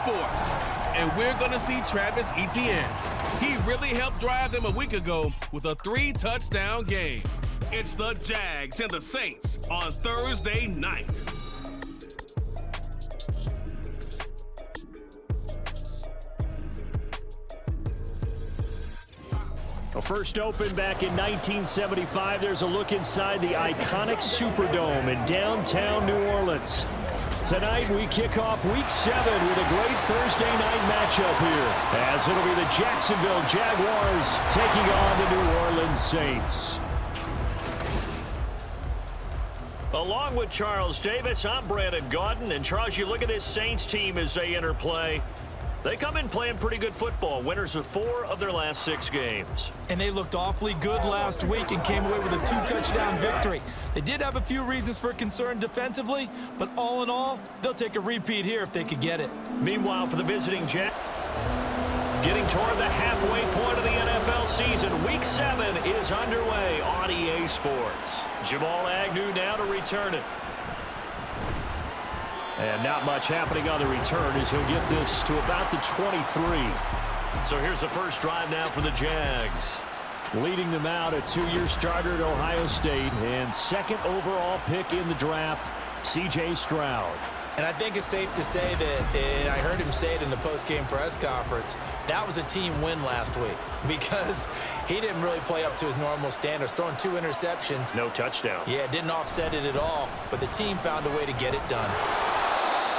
Sports. And we're going to see Travis Etienne. He really helped drive them a week ago with a 3-touchdown game. It's the Jags and the Saints on Thursday night. Well, first opened back in 1975, there's a look inside the iconic Superdome in downtown New Orleans. Tonight, we kick off Week 7 with a great Thursday night matchup here, as it'll be the Jacksonville Jaguars taking on the New Orleans Saints. Along with Charles Davis, I'm Brandon Gaudin. And Charles, you look at this Saints team as they enter play. They come in playing pretty good football. Winners of 4 of their last 6 games. And they looked awfully good last week and came away with a 2-touchdown victory. They did have a few reasons for concern defensively, but all in all, they'll take a repeat here if they could get it. Meanwhile, for the visiting Jags, getting toward the halfway point of the NFL season, Week 7 is underway on EA Sports. Jamal Agnew now to return it. And not much happening on the return as he'll get this to about the 23. So here's the first drive now for the Jags. Leading them out, a 2-year starter at Ohio State and second overall pick in the draft, C.J. Stroud. And I think it's safe to say that, and I heard him say it in the post-game press conference, that was a team win last week because he didn't really play up to his normal standards, throwing 2 interceptions. No touchdown. Yeah, didn't offset it at all, but the team found a way to get it done.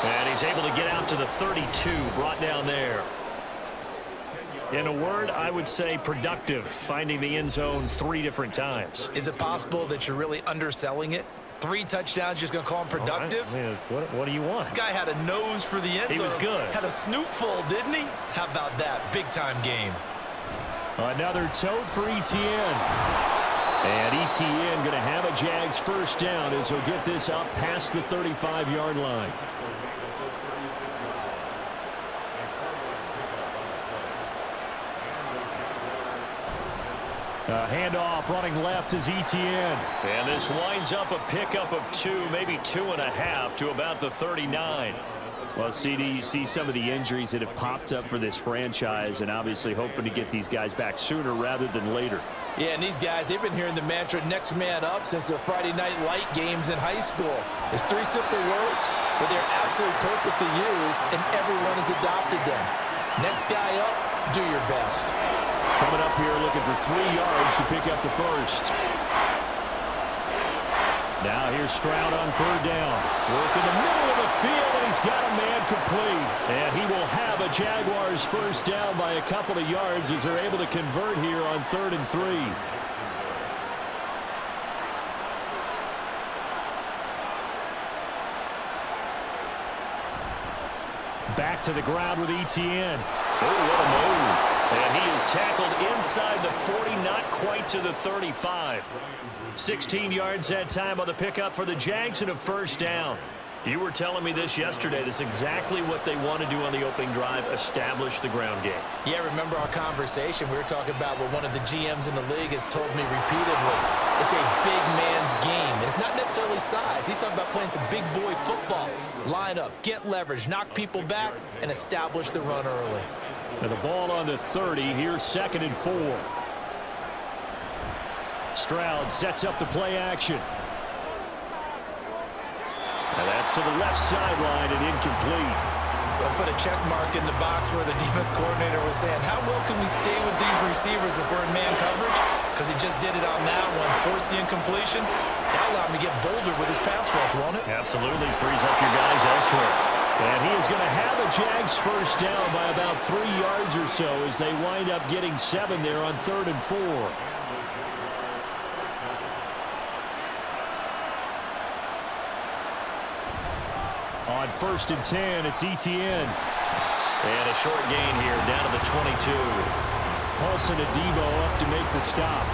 And he's able to get out to the 32, brought down there. In a word, I would say productive, finding the end zone 3 different times. Is it possible that you're really underselling it? 3 touchdowns, just going to call him productive? Right. I mean, what do you want? This guy had a nose for the end zone. He was good. Had a snootful, didn't he? How about that? Big-time game. Another tote for Etienne. And Etienne going to have a Jags first down as he'll get this up past the 35-yard line. Handoff running left is Etienne. And this winds up a pickup of 2, maybe 2.5 to about the 39. Well, CD, you see some of the injuries that have popped up for this franchise and obviously hoping to get these guys back sooner rather than later. Yeah, and these guys, they've been hearing the mantra next man up since the Friday Night Light games in high school. It's 3 simple words, but they're absolutely perfect to use, and everyone has adopted them. Next guy up, do your best. Coming up here looking for 3 yards to pick up the first. Now here's Stroud on 3rd down. Work in the middle of the field, and he's got a man complete. And he will have a Jaguars first down by a couple of yards as they're able to convert here on 3rd and 3. Back to the ground with Etienne. Oh, what a move. And he is tackled inside the 40, not quite to the 35. 16 yards that time on the pickup for the Jags and a first down. You were telling me this yesterday. This is exactly what they want to do on the opening drive, establish the ground game. Yeah, remember our conversation. We were talking about what one of the GMs in the league has told me repeatedly. It's a big man's game. It's not necessarily size. He's talking about playing some big boy football. Line up, get leverage, knock people back, and establish the run early. And the ball on the 30. Here's 2nd and 4. Stroud sets up the play action. And that's to the left sideline and incomplete. They'll put a check mark in the box where the defense coordinator was saying, how well can we stay with these receivers if we're in man coverage? Because he just did it on that one, forced the incompletion. That allowed him to get bolder with his pass rush, won't it? Absolutely, frees up your guys elsewhere. And he is going to have a Jags first down by about 3 yards or so as they wind up getting 7 there on 3rd and 4. On 1st and 10, it's Etienne. And a short gain here, down to the 22. Paulson Adebo up to make the stop.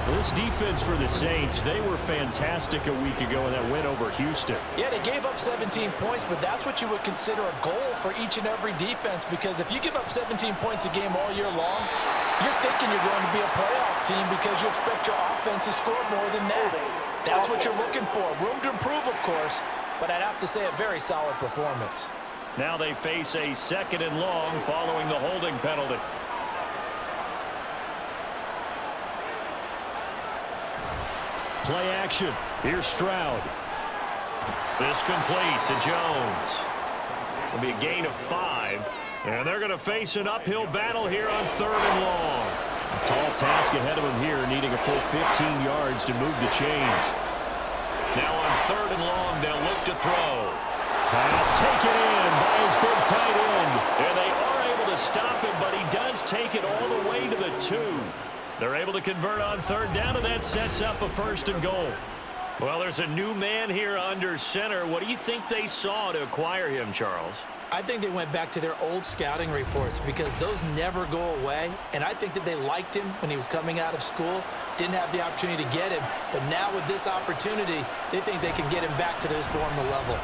Well, this defense for the Saints, they were fantastic a week ago in that win over Houston. Yeah, they gave up 17 points, but that's what you would consider a goal for each and every defense, because if you give up 17 points a game all year long, you're thinking you're going to be a playoff team because you expect your offense to score more than that. That's what you're looking for. Room to improve, of course, but I'd have to say a very solid performance. Now they face a 2nd and long following the holding penalty. Play action. Here's Stroud. This complete to Jones. It'll be a gain of 5. And they're going to face an uphill battle here on 3rd and long. A tall task ahead of them here, needing a full 15 yards to move the chains. Now on 3rd and long, they'll look to throw. Pass taken in by his big tight end. And they are able to stop him, but he does take it all the way to the 2. They're able to convert on 3rd down, and that sets up a 1st and goal. Well, there's a new man here under center. What do you think they saw to acquire him, Charles? I think they went back to their old scouting reports because those never go away. And I think that they liked him when he was coming out of school. Didn't have the opportunity to get him. But now with this opportunity, they think they can get him back to his former level.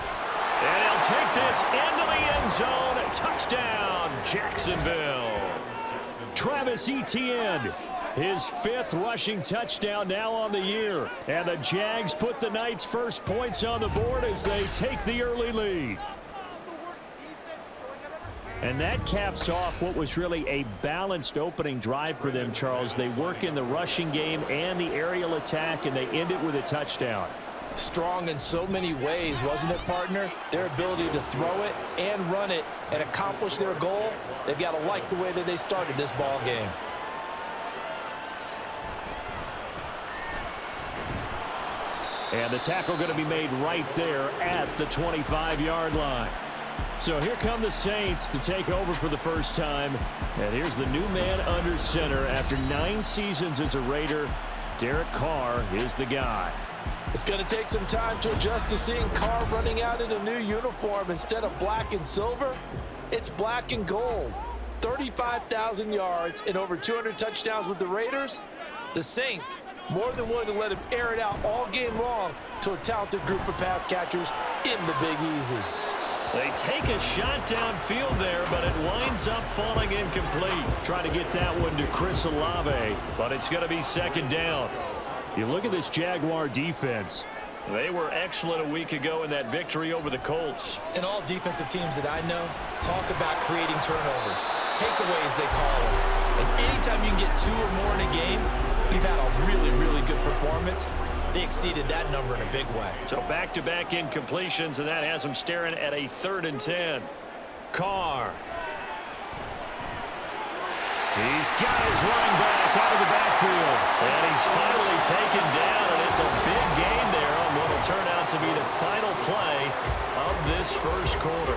And he'll take this into the end zone. Touchdown, Jacksonville. Travis Etienne. His 5th rushing touchdown now on the year. And the Jags put the Knights' first points on the board as they take the early lead. And that caps off what was really a balanced opening drive for them, Charles. They work in the rushing game and the aerial attack, and they end it with a touchdown. Strong in so many ways, wasn't it, partner? Their ability to throw it and run it and accomplish their goal, they've got to like the way that they started this ball game. And the tackle going to be made right there at the 25-yard line. So here come the Saints to take over for the first time. And here's the new man under center after 9 seasons as a Raider. Derek Carr is the guy. It's going to take some time to adjust to seeing Carr running out in a new uniform. Instead of black and silver, it's black and gold. 35,000 yards and over 200 touchdowns with the Raiders. The Saints more than willing to let him air it out all game long to a talented group of pass catchers in the Big Easy. They take a shot downfield there, but it winds up falling incomplete. Try to get that one to Chris Olave, but it's going to be 2nd down. You look at this Jaguar defense. They were excellent a week ago in that victory over the Colts. And all defensive teams that I know talk about creating turnovers. Takeaways, they call them. And anytime you can get 2 or more in a game, we've had a really, really good performance. They exceeded that number in a big way. So back-to-back incompletions, and that has them staring at a 3rd and 10. Carr. He's got his running back out of the backfield. And he's finally taken down, and it's a big gain there on what will turn out to be the final play of this first quarter.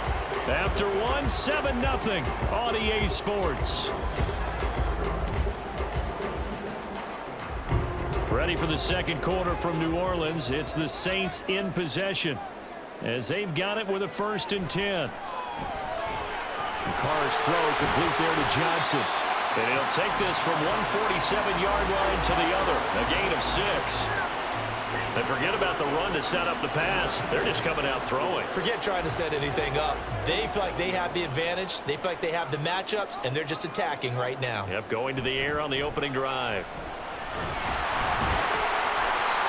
After 7-0 on EA Sports. Ready for the second quarter from New Orleans. It's the Saints in possession as they've got it with a 1st and 10. Carr's throw complete there to Johnson. And he'll take this from 147-yard line to the other. A gain of 6. And forget about the run to set up the pass. They're just coming out throwing. Forget trying to set anything up. They feel like they have the advantage. They feel like they have the matchups, and they're just attacking right now. Yep, going to the air on the opening drive.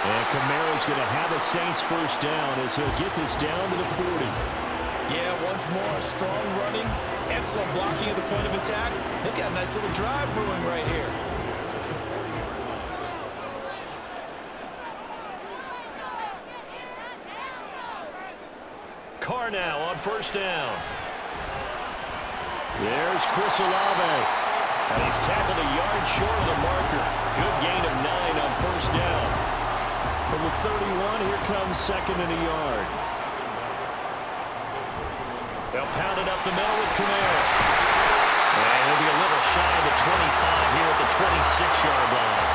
And Kamara's going to have a Saints first down as he'll get this down to the 40. Yeah, once more, strong running, excellent blocking at the point of attack. They've got a nice little drive brewing right here. Carr now on 1st down. There's Chris Olave. And he's tackled a yard short of the marker. Good gain of 9 on 1st down. From the 31, here comes 2nd and a yard. They'll pound it up the middle with Kamara. And he'll be a little shy of the 25 here at the 26-yard line.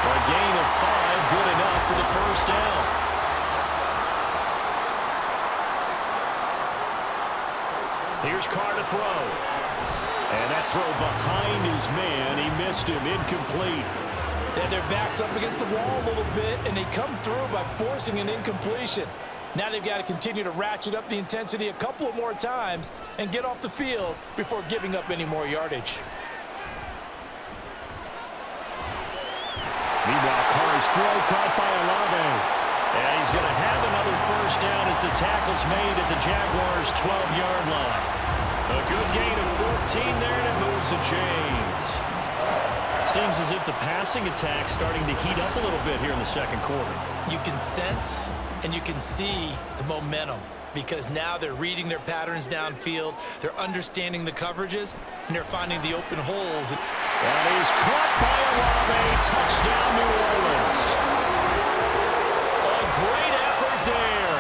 A gain of 5, good enough for the 1st down. Here's Carr to throw. And that throw behind his man. He missed him. Incomplete. Then their back's up against the wall a little bit, and they come through by forcing an incompletion. Now they've got to continue to ratchet up the intensity a couple of more times and get off the field before giving up any more yardage. Meanwhile, Carr's throw caught by Olave. And he's going to have another 1st down as as the tackle's made at the Jaguars' 12-yard line. A good gain of 14 there, and it moves the chains. Seems as if the passing attack's starting to heat up a little bit here in the second quarter. You can sense and you can see the momentum because now they're reading their patterns downfield, they're understanding the coverages, and they're finding the open holes. That is caught by Olave. Touchdown, New Orleans. A great effort there.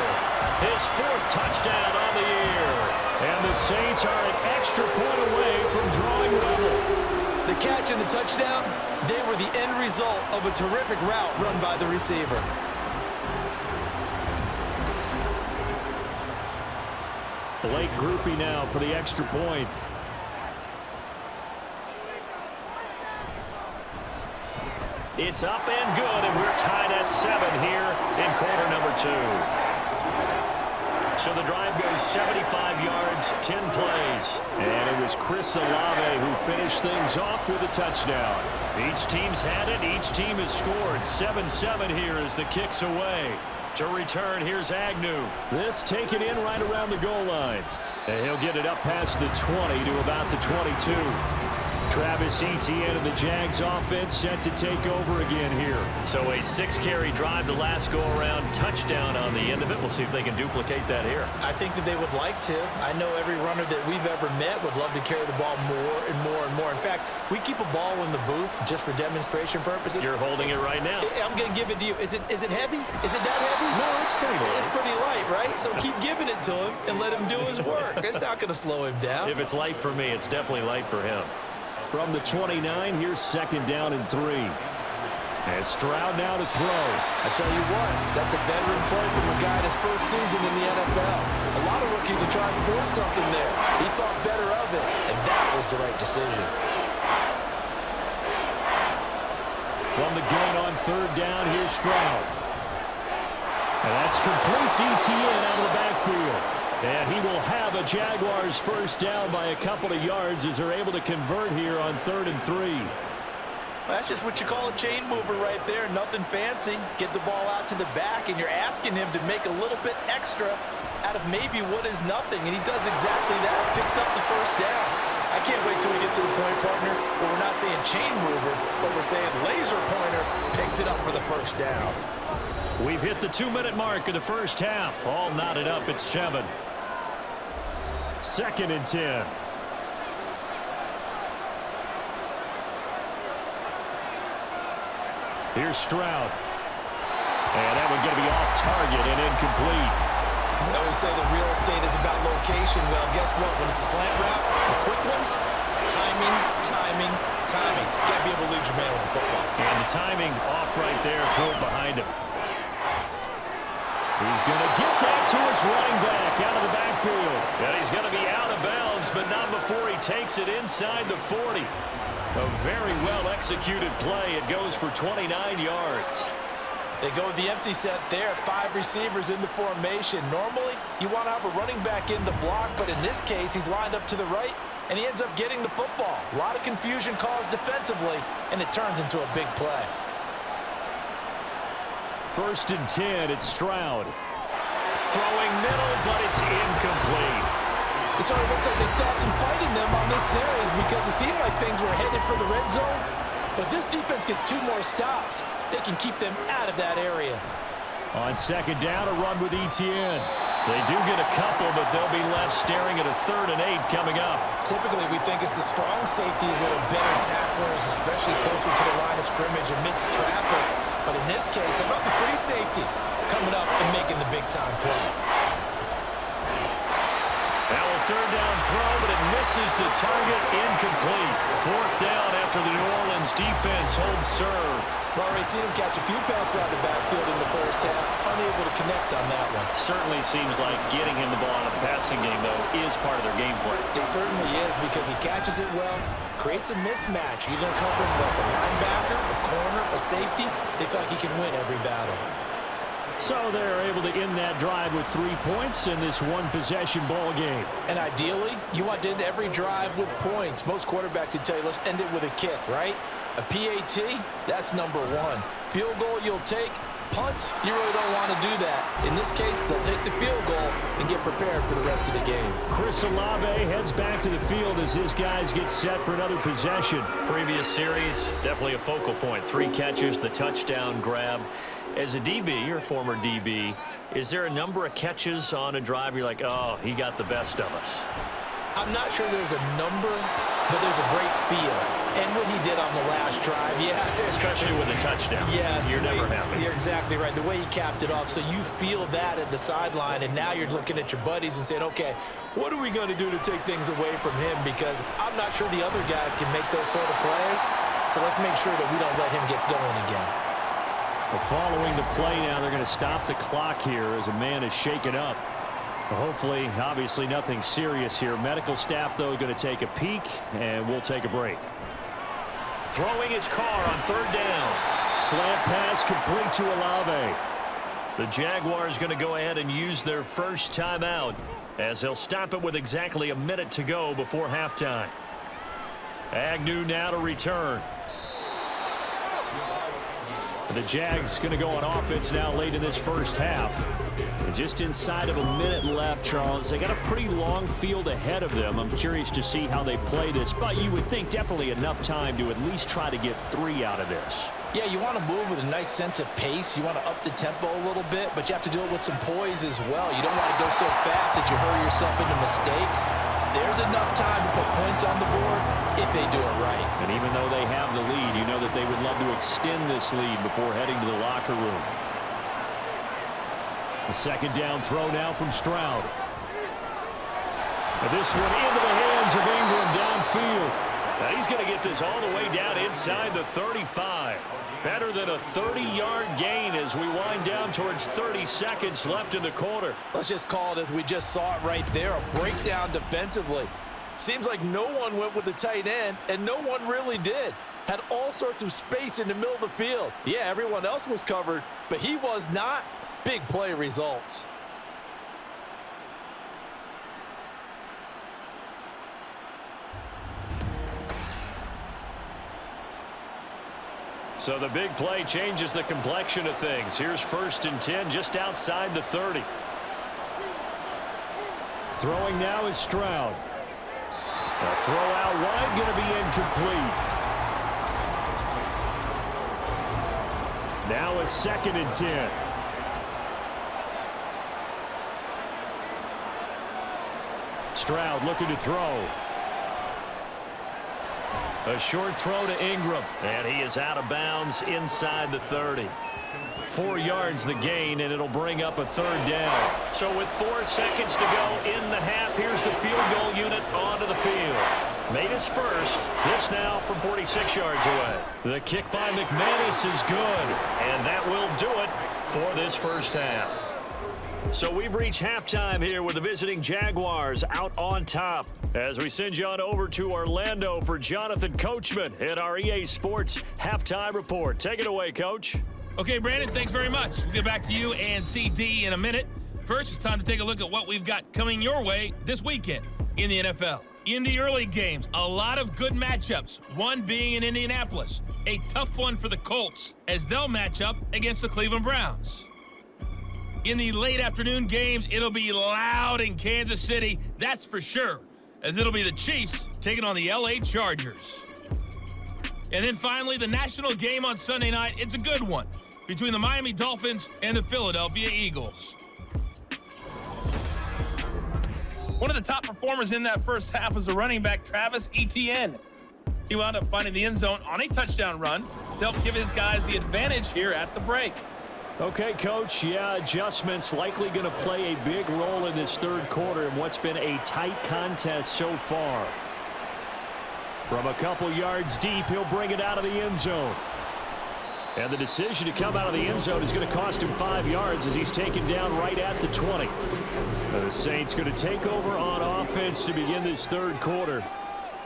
His fourth touchdown on the year. And the Saints are an extra point away from drawing level. The catch and the touchdown, they were the end result of a terrific route run by the receiver. Blake groupie now for the extra point. It's up and good, and we're tied at 7 here in quarter number 2. So the drive goes 75 yards, 10 plays. And it was Chris Olave who finished things off with a touchdown. Each team's had it. Each team has scored. 7-7 here as the kick's away. To return, here's Agnew. This taken in right around the goal line. And he'll get it up past the 20 to about the 22. Travis Etienne of the Jags offense set to take over again here. So a 6-carry drive the last go-around, touchdown on the end of it. We'll see if they can duplicate that here. I think that they would like to. I know every runner that we've ever met would love to carry the ball more and more and more. In fact, we keep a ball in the booth just for demonstration purposes. You're holding it right now. I'm going to give it to you. Is it heavy? Is it that heavy? No, it's pretty light. It's pretty light, right? So keep giving it to him and let him do his work. It's not going to slow him down. If it's light for me, it's definitely light for him. From the 29, here's second down and 3. And Stroud now to throw. I tell you what, that's a veteran play from a guy in his first season in the NFL. A lot of rookies are trying to force something there. He thought better of it, and that was the right decision. From the gun on third down, here's Stroud. And that's complete to Etienne out of the backfield. And he will have a Jaguars first down by a couple of yards as they're able to convert here on 3rd and 3. Well, that's just what you call a chain mover right there. Nothing fancy. Get the ball out to the back, and you're asking him to make a little bit extra out of maybe what is nothing. And he does exactly that. Picks up the first down. I can't wait till we get to the point, partner, where we're not saying chain mover, but we're saying laser pointer picks it up for the first down. We've hit the 2-minute mark of the first half. All knotted up at 7. 2nd and 10. Here's Stroud. And that one going to be off target and incomplete. They always say the real estate is about location. Well, guess what? When it's a slant route, the quick ones, timing, timing, timing. Got to be able to lead your man with the football. And the timing off right there. Throw it behind him. He's going to get that to his running back out of the backfield. And he's going to be out of bounds, but not before he takes it inside the 40. A very well-executed play. It goes for 29 yards. They go with the empty set there. 5 receivers in the formation. Normally, you want to have a running back in the block, but in this case, he's lined up to the right, and he ends up getting the football. A lot of confusion caused defensively, and it turns into a big play. 1st and 10, it's Stroud. Throwing middle, but it's incomplete. It sort of looks like they stopped some fighting them on this series because it seemed like things were headed for the red zone. But this defense gets 2 more stops. They can keep them out of that area. On 2nd down, a run with Etienne. They do get a couple, but they'll be left staring at a 3rd and 8 coming up. Typically, we think it's the strong safeties that are better tacklers, especially closer to the line of scrimmage amidst traffic. But in this case, how about the free safety coming up and making the big-time play? Now a 3rd down throw, but it misses the target, incomplete. 4th down after the New Orleans defense holds serve. Well, we've seen him catch a few passes out of the backfield in the first half, unable to connect on that one. Certainly seems like getting him the ball out of the passing game, though, is part of their game plan. It certainly is because he catches it well, creates a mismatch, either covering like a linebacker, a corner, a safety. They feel like he can win every battle. So they're able to end that drive with 3 points in this one-possession ball game. And ideally, you want to end every drive with points. Most quarterbacks would tell you, let's end it with a kick, right? A PAT, that's number 1. Field goal you'll take, punts, you really don't want to do that. In this case, they'll take the field goal and get prepared for the rest of the game. Chris Olave heads back to the field as his guys get set for another possession. Previous series, definitely a focal point. 3 catches, the touchdown grab. As a DB, you're a former DB, is there a number of catches on a drive you're like, oh, he got the best of us? I'm not sure there's a number, but there's a great feel. And what he did on the last drive, yeah. Especially with a touchdown. Yes. You're never happy. You're exactly right. The way he capped it off, so you feel that at the sideline, and now you're looking at your buddies and saying, okay, what are we going to do to take things away from him? Because I'm not sure the other guys can make those sort of plays. So let's make sure that we don't let him get going again. Well, following the play now, they're going to stop the clock here as a man is shaken up. Hopefully, obviously nothing serious here. Medical staff, though, going to take a peek, and we'll take a break. Throwing his car on 3rd down. Slant pass complete to Olave. The Jaguars going to go ahead and use their first timeout as they'll stop it with exactly a minute to go before halftime. Agnew now to return. The Jags going to go on offense now late in this first half. And just inside of a minute left, Charles. They got a pretty long field ahead of them. I'm curious to see how they play this, but you would think definitely enough time to at least try to get 3 out of this. Yeah, you want to move with a nice sense of pace. You want to up the tempo a little bit, but you have to do it with some poise as well. You don't want to go so fast that you hurry yourself into mistakes. There's enough time to put points on the board if they do it right. And even though they have the lead, you know that they would love to extend this lead before heading to the locker room. The 2nd down throw now from Stroud. And this one into the hands of Ingram downfield. Now he's going to get this all the way down inside the 35. Better than a 30-yard gain as we wind down towards 30 seconds left in the quarter. Let's just call it as we just saw it right there, a breakdown defensively. Seems like no one went with the tight end, and no one really did. Had all sorts of space in the middle of the field. Yeah, everyone else was covered, but he was not. Big play results. So the big play changes the complexion of things. Here's 1st and 10 just outside the 30. Throwing now is Stroud. A throw out wide going to be incomplete. Now a 2nd and 10. Stroud looking to throw. A short throw to Ingram. And he is out of bounds inside the 30. 4 yards the gain, and it'll bring up a 3rd down. So with 4 seconds to go in the half, here's the field goal unit onto the field. Made his first. This now from 46 yards away. The kick by McManus is good, and that will do it for this first half. So we've reached halftime here with the visiting Jaguars out on top. As we send you on over to Orlando for Jonathan Coachman at our EA Sports Halftime Report. Take it away, Coach. Okay, Brandon, thanks very much. We'll get back to you and CD in a minute. First, it's time to take a look at what we've got coming your way this weekend in the NFL. In the early games, a lot of good matchups, one being in Indianapolis. A tough one for the Colts as they'll match up against the Cleveland Browns. In the late afternoon games, it'll be loud in Kansas City, that's for sure, as it'll be the Chiefs taking on the LA Chargers. And then finally, the national game on Sunday night, it's a good one between the Miami Dolphins and the Philadelphia Eagles. One of the top performers in that first half was the running back Travis Etienne. He wound up finding the end zone on a touchdown run to help give his guys the advantage here at the break. Okay, Coach, yeah, adjustments likely going to play a big role in this 3rd quarter in what's been a tight contest so far. From a couple yards deep, he'll bring it out of the end zone. And the decision to come out of the end zone is going to cost him 5 yards as he's taken down right at the 20. The Saints going to take over on offense to begin this 3rd quarter.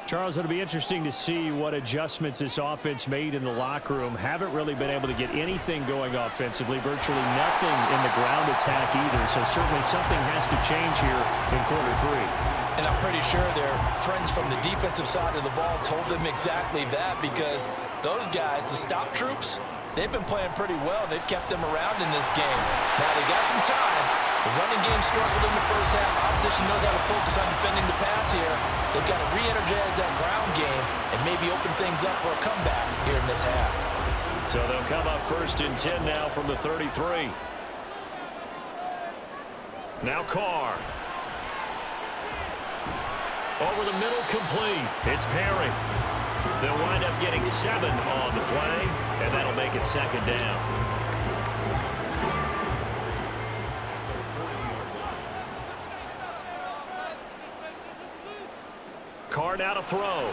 Charles, it'll be interesting to see what adjustments this offense made in the locker room. Haven't really been able to get anything going offensively, virtually nothing in the ground attack either. So certainly something has to change here in quarter 3. And I'm pretty sure their friends from the defensive side of the ball told them exactly that, because those guys, the stop troops, they've been playing pretty well. They've kept them around in this game. Now they got some time. The running game struggled in the first half. Opposition knows how to focus on defending the pass here. They've got to re-energize that ground game and maybe open things up for a comeback here in this half. So they'll come up 1st and 10 now from the 33. Now Carr. Over the middle, complete. It's Perry. They'll wind up getting 7 on the play, and that'll make it 2nd down. Carr now to throw.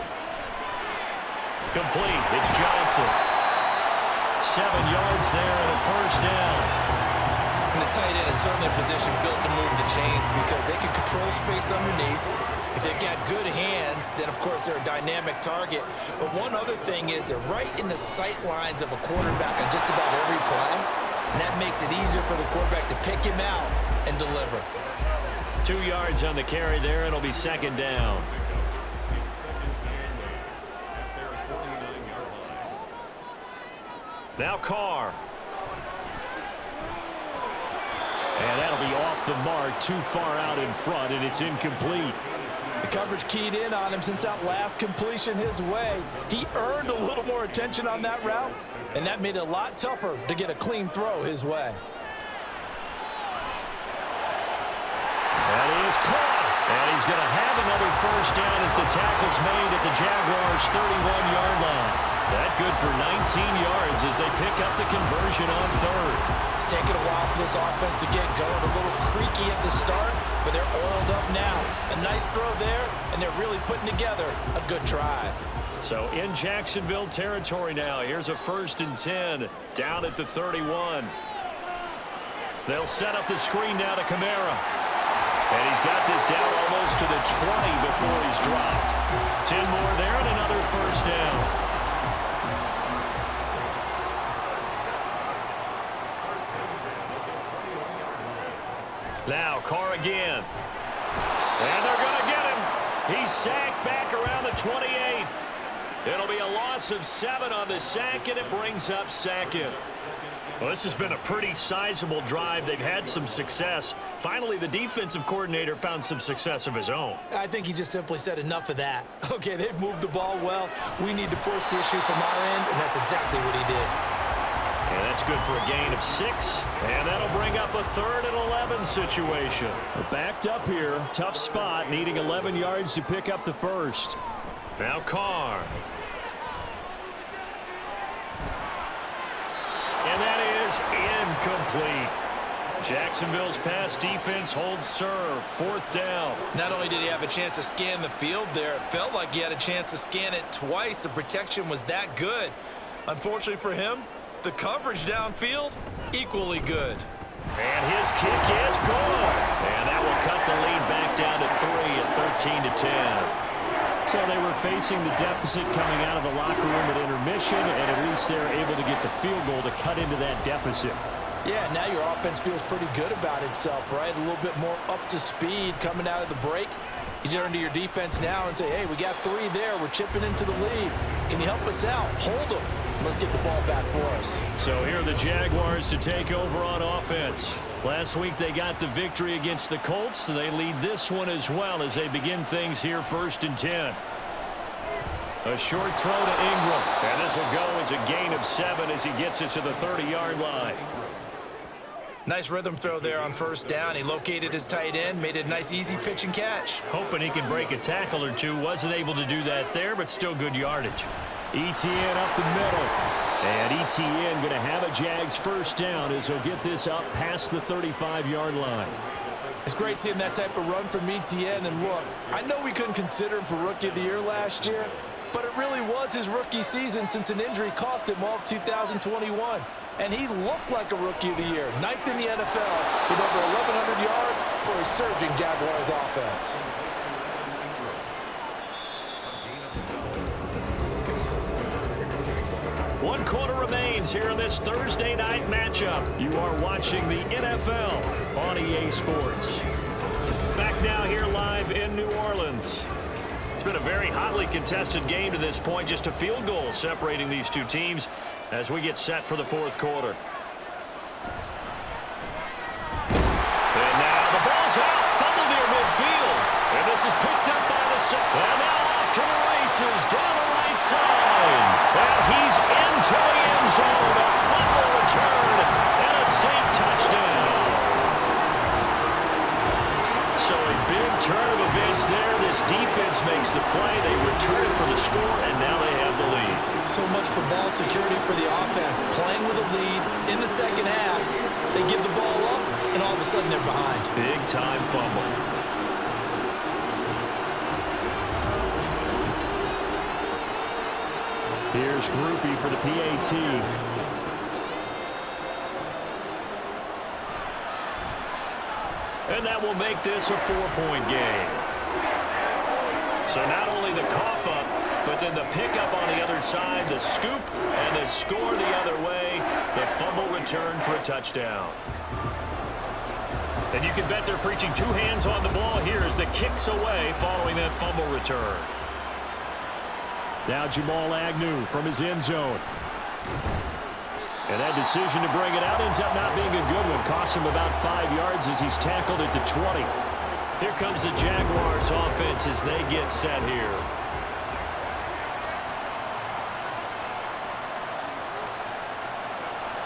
Complete. It's Johnson. 7 yards there and a 1st down. And the tight end is certainly a position built to move the chains because they can control space underneath. If they've got good hands, then of course they're a dynamic target. But one other thing is they're right in the sight lines of a quarterback on just about every play. And that makes it easier for the quarterback to pick him out and deliver. 2 yards on the carry there, and it'll be 2nd down. Now Carr. And that'll be off the mark, too far out in front, and it's incomplete. The coverage keyed in on him since that last completion his way. He earned a little more attention on that route, and that made it a lot tougher to get a clean throw his way. That is caught. And he's going to have another 1st down as the tackle's made at the Jaguars' 31-yard line. That good for 19 yards as they pick up the conversion on 3rd. It's taken a while for this offense to get going. A little creaky at the start, but they're oiled up now. A nice throw there, and they're really putting together a good drive. So in Jacksonville territory now. Here's a 1st and 10 down at the 31. They'll set up the screen now to Kamara. And he's got this down almost to the 20 before he's dropped. 10 more there and another 1st down. Now Carr again. And they're going to get him. He's sacked back around the 28. It'll be a loss of 7 on the sack, and it brings up 2nd. Well, this has been a pretty sizable drive. They've had some success. Finally, the defensive coordinator found some success of his own. I think he just simply said enough of that. Okay, they've moved the ball well. We need to force the issue from our end, and that's exactly what he did. And that's good for a gain of 6. And that'll bring up a 3rd and 11 situation. We're backed up here. Tough spot, needing 11 yards to pick up the 1st. Now Carr. And that is incomplete. Jacksonville's pass defense holds serve. 4th down. Not only did he have a chance to scan the field there, it felt like he had a chance to scan it twice. The protection was that good. Unfortunately for him, the coverage downfield, equally good. And his kick is good. And that will cut the lead back down to 3 at 13-10. So they were facing the deficit coming out of the locker room at intermission, and at least they're able to get the field goal to cut into that deficit. Yeah, now your offense feels pretty good about itself, right? A little bit more up to speed coming out of the break. You turn to your defense now and say, hey, we got 3 there. We're chipping into the lead. Can you help us out? Hold them. Let's get the ball back for us. So here are the Jaguars to take over on offense. Last week they got the victory against the Colts, so they lead this one as well as they begin things here 1st and 10. A short throw to Ingram, and this will go as a gain of 7 as he gets it to the 30-yard line. Nice rhythm throw there on 1st down. He located his tight end, made it a nice easy pitch and catch. Hoping he can break a tackle or two. Wasn't able to do that there, but still good yardage. ETN up the middle. And ETN going to have a Jags 1st down as he'll get this up past the 35-yard line. It's great seeing that type of run from ETN. And look, I know we couldn't consider him for Rookie of the Year last year, but it really was his rookie season since an injury cost him all of 2021. And he looked like a Rookie of the Year, 9th in the NFL with over 1,100 yards for a surging Jaguars offense. One quarter remains here in this Thursday night matchup. You are watching the NFL on EA Sports. Back now here live in New Orleans. It's been a very hotly contested game to this point. Just a field goal separating these two teams as we get set for the fourth quarter. And now the ball's out. Fumble near midfield. And this is picked up by the second. And now off to the races down the right side. And he's into the end zone. A fumble return and a safe touchdown. So a big turn of events there. This defense makes the play. They return it for the score, and now they have the lead. So much for ball security for the offense. Playing with a lead in the second half. They give the ball up, and all of a sudden they're behind. Big-time fumble. Here's Groupie for the PAT. And that will make this a 4-point game. So not only the cough up, but then the pickup on the other side, the scoop, and the score the other way. The fumble return for a touchdown. And you can bet they're preaching two hands on the ball here as the kick's away following that fumble return. Now Jamal Agnew from his end zone. And that decision to bring it out ends up not being a good one. Costs him about 5 yards as he's tackled at the 20. Here comes the Jaguars offense as they get set here.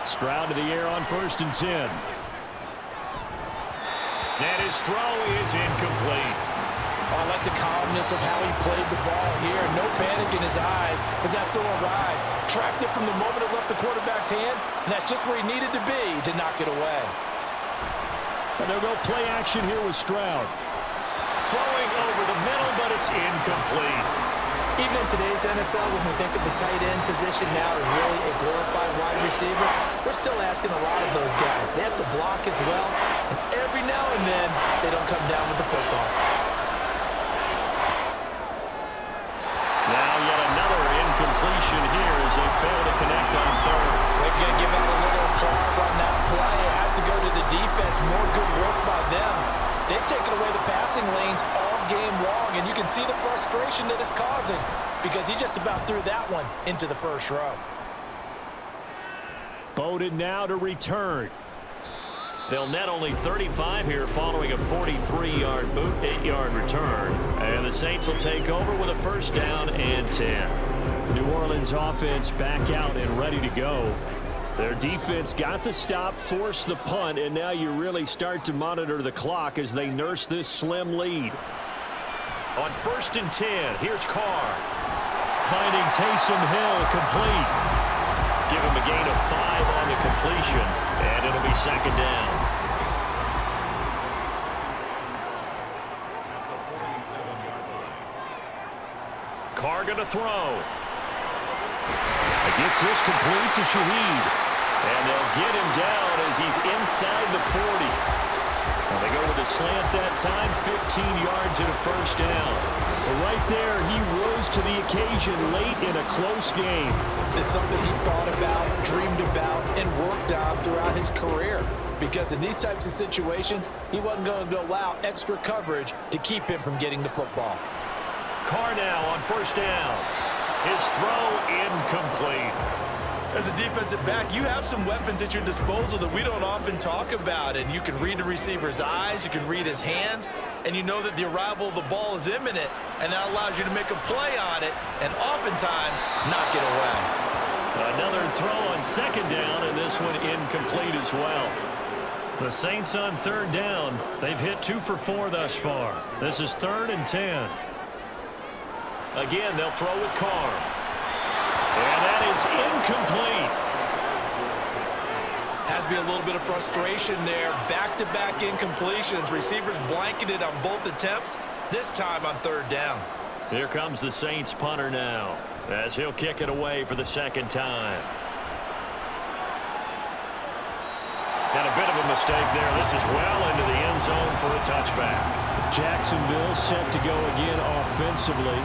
Stroud to the air on 1st and 10. And his throw is incomplete. I like the calmness of how he played the ball here. No panic in his eyes as that throw arrived. Tracked it from the moment it left the quarterback's hand, and that's just where he needed to be to knock it away. And they'll go play action here with Stroud. Throwing over the middle, but it's incomplete. Even in today's NFL, when we think of the tight end position now as really a glorified wide receiver, we're still asking a lot of those guys. They have to block as well, and every now and then, they don't come down with the football. Now yet another incompletion here as they fail to connect on third. They're going to give out a little applause on that play. It has to go to the defense. More good work by them. They've taken away the passing lanes all game long, and you can see the frustration that it's causing because he just about threw that one into the first row. Bowden now to return. They'll net only 35 here following a 43-yard boot, 8-yard return. And the Saints will take over with a 1st down and 10. New Orleans offense back out and ready to go. Their defense got the stop, forced the punt, and now you really start to monitor the clock as they nurse this slim lead. On 1st and 10, here's Carr. Finding Taysom Hill complete. Give him a gain of 5 on the completion, and it'll be 2nd down. Carr going to throw. Gets this complete to Shaheed. And they'll get him down as he's inside the 40. Well, they go with a slant that time, 15 yards and a 1st down. Well, right there, he rose to the occasion late in a close game. It's something he thought about, dreamed about, and worked on throughout his career. Because in these types of situations, he wasn't going to allow extra coverage to keep him from getting the football. Carr now on 1st down. His throw incomplete. As a defensive back, you have some weapons at your disposal that we don't often talk about, and you can read the receiver's eyes, you can read his hands, and you know that the arrival of the ball is imminent, and that allows you to make a play on it and oftentimes knock it away. Another throw on 2nd down, and this one incomplete as well. The Saints on 3rd down. They've hit 2 for 4 thus far. This is 3rd and 10. Again, they'll throw with Carr. And that is incomplete. Has to be a little bit of frustration there. Back-to-back incompletions. Receivers blanketed on both attempts, this time on 3rd down. Here comes the Saints punter now as he'll kick it away for the 2nd time. And a bit of a mistake there. This is well into the end zone for a touchback. Jacksonville set to go again offensively.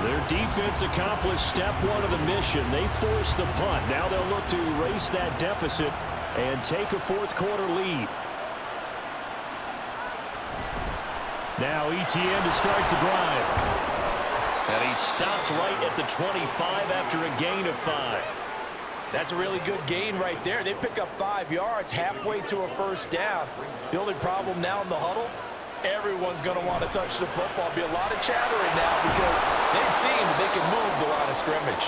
Their defense accomplished step 1 of the mission. They forced the punt. Now they'll look to erase that deficit and take a 4th quarter lead. Now ETN to start the drive. And he stopped right at the 25 after a gain of 5. That's a really good gain right there. They pick up 5 yards halfway to a first down. The only problem now in the huddle, everyone's going to want to touch the football. Be a lot of chattering now because they've seen that they can move the line of scrimmage.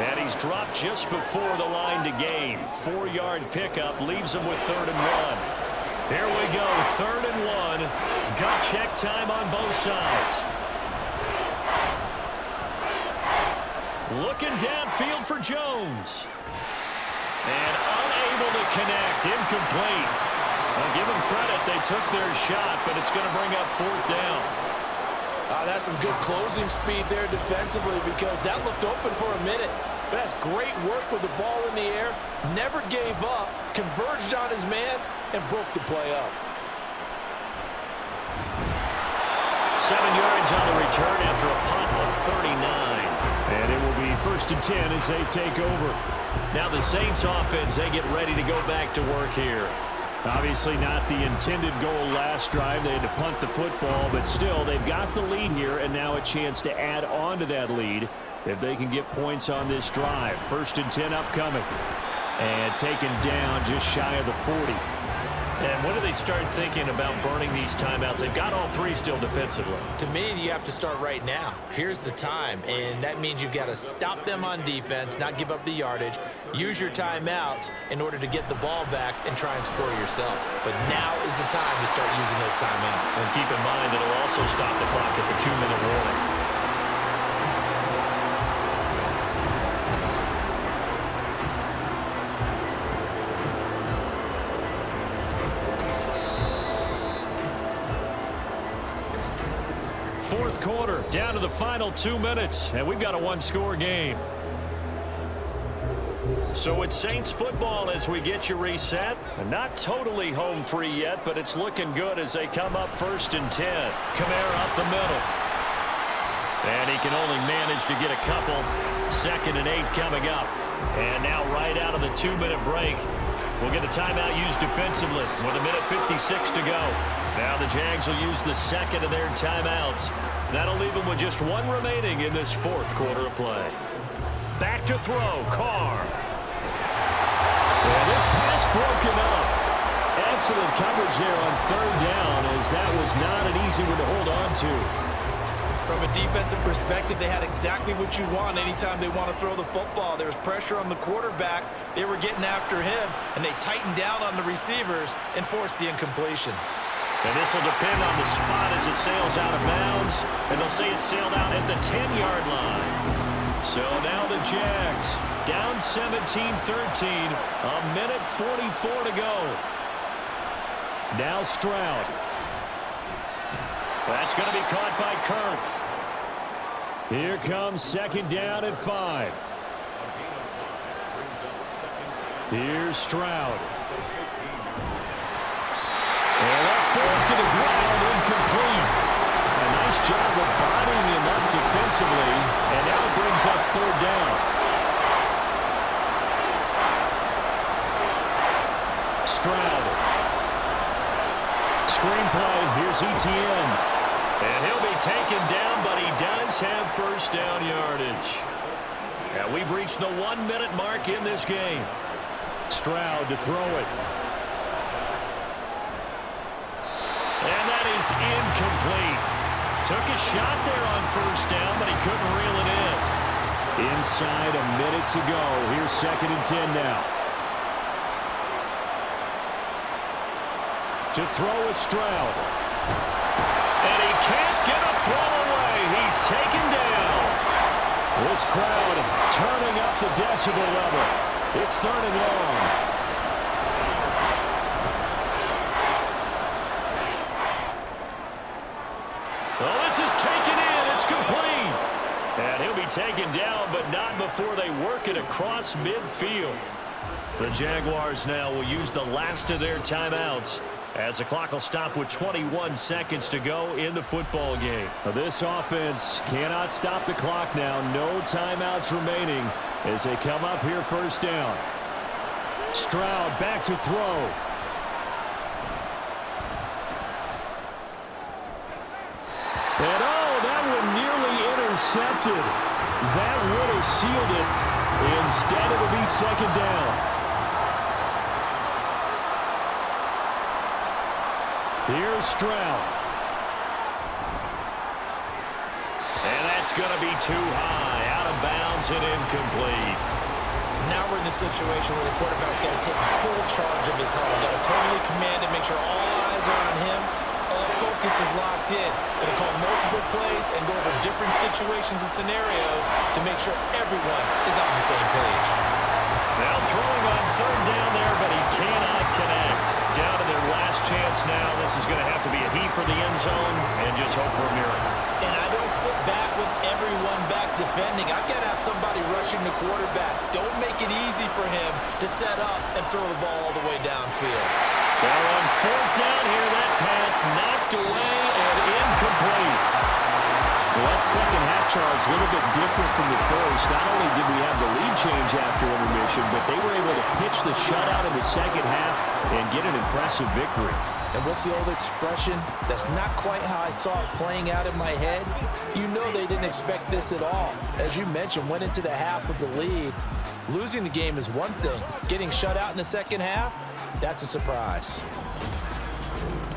And he's dropped just before the line to gain. 4-yard pickup leaves him with 3rd and 1. Here we go, 3rd and 1. Gut check time on both sides. Looking downfield for Jones. And unable to connect, incomplete. I'll give them credit, they took their shot, but it's going to bring up 4th down. That's some good closing speed there defensively because that looked open for a minute. But that's great work with the ball in the air. Never gave up, converged on his man, and broke the play up. 7 yards on the return after a punt of 39. And it will be 1st and 10 as they take over. Now the Saints offense, they get ready to go back to work here. Obviously not the intended goal last drive. They had to punt the football, but still they've got the lead here and now a chance to add on to that lead if they can get points on this drive. 1st and 10 upcoming. And taken down just shy of the 40. And when do they start thinking about burning these timeouts? They've got all 3 still defensively. To me, you have to start right now. Here's the time, and that means you've got to stop them on defense, not give up the yardage, use your timeouts in order to get the ball back and try and score yourself. But now is the time to start using those timeouts. And keep in mind that it'll also stop the clock at the 2-minute warning. Fourth quarter, down to the final 2 minutes, and we've got a 1-score game. So it's Saints football as we get you reset. Not totally home free yet, but it's looking good as they come up 1st and 10. Kamara up the middle. And he can only manage to get a couple. 2nd and 8 coming up. And now right out of the 2-minute break, we'll get a timeout used defensively with 1:56 to go. Now the Jags will use the 2nd of their timeouts. That'll leave them with just 1 remaining in this 4th quarter of play. Back to throw, Carr. And this pass broken up. Excellent coverage there on 3rd down as that was not an easy one to hold on to. From a defensive perspective, they had exactly what you want anytime they want to throw the football. There was pressure on the quarterback. They were getting after him, and they tightened down on the receivers and forced the incompletion. And this will depend on the spot as it sails out of bounds. And they'll say it sailed out at the 10-yard line. So now the Jags down 17-13. 1:44 to go. Now Stroud. That's going to be caught by Kirk. Here comes 2nd down at 5. Here's Stroud. And that falls to the ground, incomplete. A nice job of bodying him up defensively, and now it brings up 3rd down. Stroud. Screenplay, here's Etienne. And he'll be taken down, but he does have 1st down yardage. And we've reached the 1-minute mark in this game. Stroud to throw it. And that is incomplete. Took a shot there on 1st down, but he couldn't reel it in. Inside a minute to go. Here's 2nd and 10 now. To throw it, Stroud. And he can't get a throw away. He's taken down. This crowd turning up the decibel level. It's 3rd and long. Well, this is taken in. It's complete. And he'll be taken down, but not before they work it across midfield. The Jaguars now will use the last of their timeouts as the clock will stop with 21 seconds to go in the football game. This offense cannot stop the clock now. No timeouts remaining as they come up here 1st down. Stroud back to throw. And oh, that one nearly intercepted. That would have sealed it. Instead, it'll be second down. Here's Stroud. And that's going to be too high. Out of bounds and incomplete. Now we're in the situation where the quarterback's got to take full charge of his huddle. Got to totally command it, make sure all eyes are on him. All focus is locked in. Going to call multiple plays and go over different situations and scenarios to make sure everyone is on the same page. Now throwing on third down there, but he cannot connect. Down to their last chance now. This is going to have to be a heave for the end zone and just hope for a miracle. And I don't sit back with everyone back defending. I've got to have somebody rushing the quarterback. Don't make it easy for him to set up and throw the ball all the way downfield. Well, on fourth down here, that pass knocked away and incomplete. Well, that second half, Charles, a little bit different from the first. Not only did we have the lead change after intermission, but they were able to pitch the shutout in the second half and get an impressive victory. And what's the old expression? That's not quite how I saw it playing out in my head. You know they didn't expect this at all. As you mentioned, went into the half with the lead. Losing the game is one thing. Getting shut out in the second half, that's a surprise.